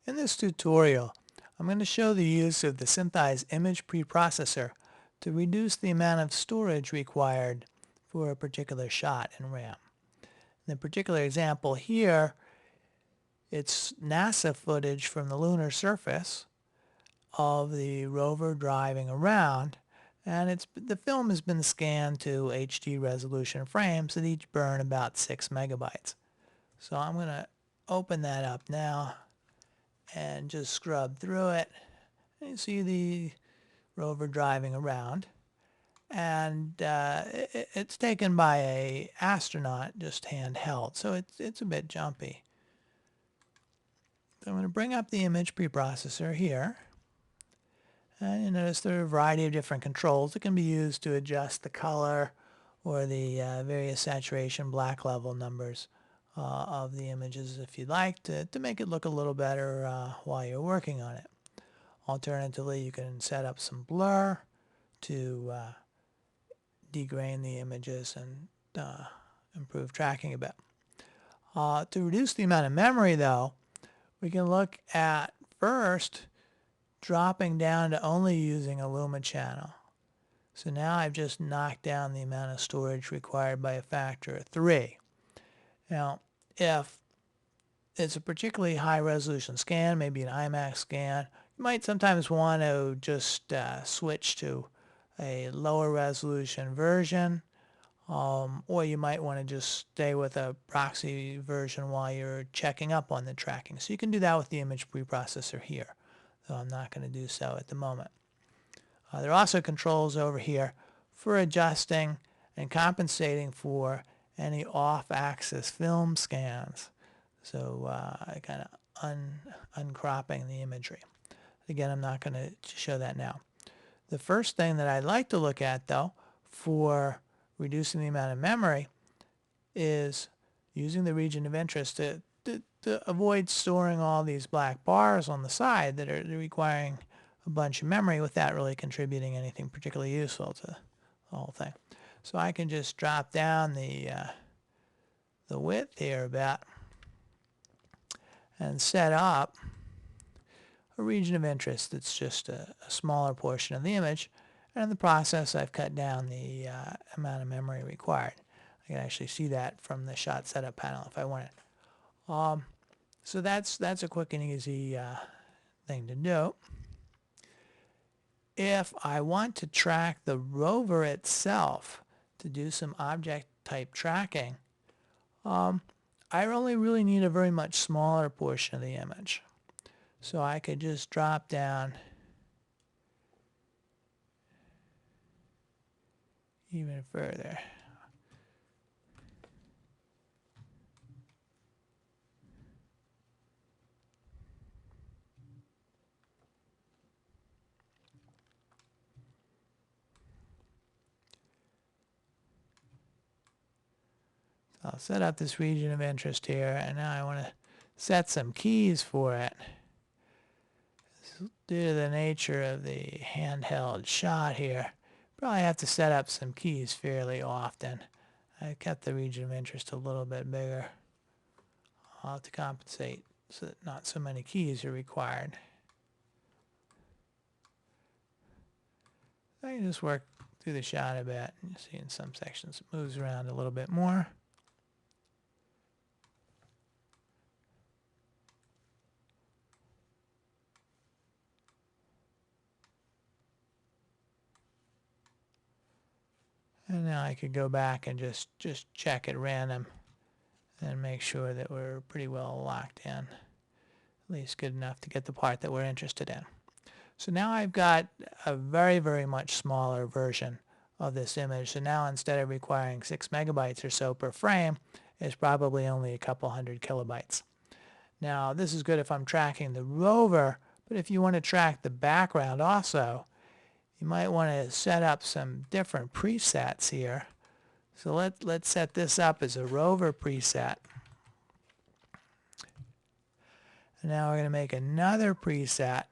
In this tutorial, I'm going to show the use of the SynthEyes image preprocessor to reduce the amount of storage required for a particular shot in RAM. In the particular example here, it's NASA footage from the lunar surface of the rover driving around, and the film has been scanned to HD resolution frames that each burn about 6 megabytes. So I'm going to open that up now and just scrub through it. And you see the rover driving around, and it's taken by a astronaut, just handheld, so it's a bit jumpy. So I'm going to bring up the image preprocessor here, and you notice there are a variety of different controls that can be used to adjust the color or the various saturation black level numbers of the images if you'd like to make it look a little better while you're working on it. Alternatively, you can set up some blur to degrain the images and improve tracking a bit. To reduce the amount of memory, though, we can look at first dropping down to only using a luma channel. So now I've just knocked down the amount of storage required by a factor of 3. Now, if it's a particularly high resolution scan, maybe an IMAX scan, you might sometimes want to just switch to a lower resolution version, or you might want to just stay with a proxy version while you're checking up on the tracking. So you can do that with the image preprocessor here, though I'm not going to do so at the moment. There are also controls over here for adjusting and compensating for any off-axis film scans. So kind of uncropping the imagery. Again, I'm not going to show that now. The first thing that I'd like to look at, though, for reducing the amount of memory is using the region of interest to avoid storing all these black bars on the side that are requiring a bunch of memory without really contributing anything particularly useful to the whole thing. So I can just drop down the width here a bit and set up a region of interest that's just a smaller portion of the image, and in the process I've cut down the amount of memory required. I can actually see that from the shot setup panel if I wanted. So that's a quick and easy thing to do. If I want to track the rover itself to do some object type tracking, I only really need a very much smaller portion of the image. So I could just drop down even further. So I'll set up this region of interest here, and now I want to set some keys for it. Due to the nature of the handheld shot here, probably have to set up some keys fairly often. I kept the region of interest a little bit bigger. I'll have to compensate so that not so many keys are required. I can just work through the shot a bit. You see in some sections it moves around a little bit more. And now I could go back and just check at random and make sure that we're pretty well locked in. At least good enough to get the part that we're interested in. So now I've got a very, very much smaller version of this image. So now instead of requiring 6 megabytes or so per frame, it's probably only a couple hundred kilobytes. Now this is good if I'm tracking the rover, but if you want to track the background also, you might want to set up some different presets here. So let's set this up as a rover preset. And now we're going to make another preset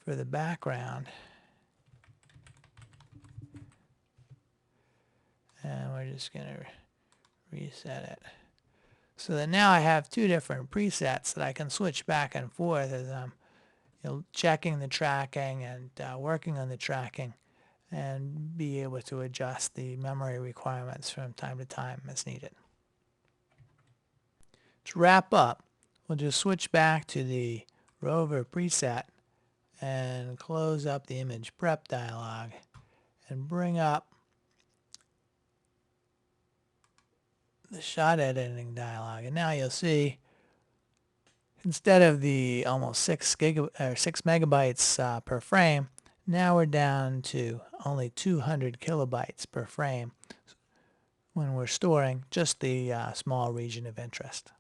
for the background. And we're just going to reset it. So that now I have two different presets that I can switch back and forth as I'm checking the tracking and working on the tracking, and be able to adjust the memory requirements from time to time as needed. To wrap up, we'll just switch back to the rover preset and close up the image prep dialog and bring up the shot editing dialog. And now you'll see, instead of the almost 6 megabytes per frame, now we're down to only 200 kilobytes per frame when we're storing just the small region of interest.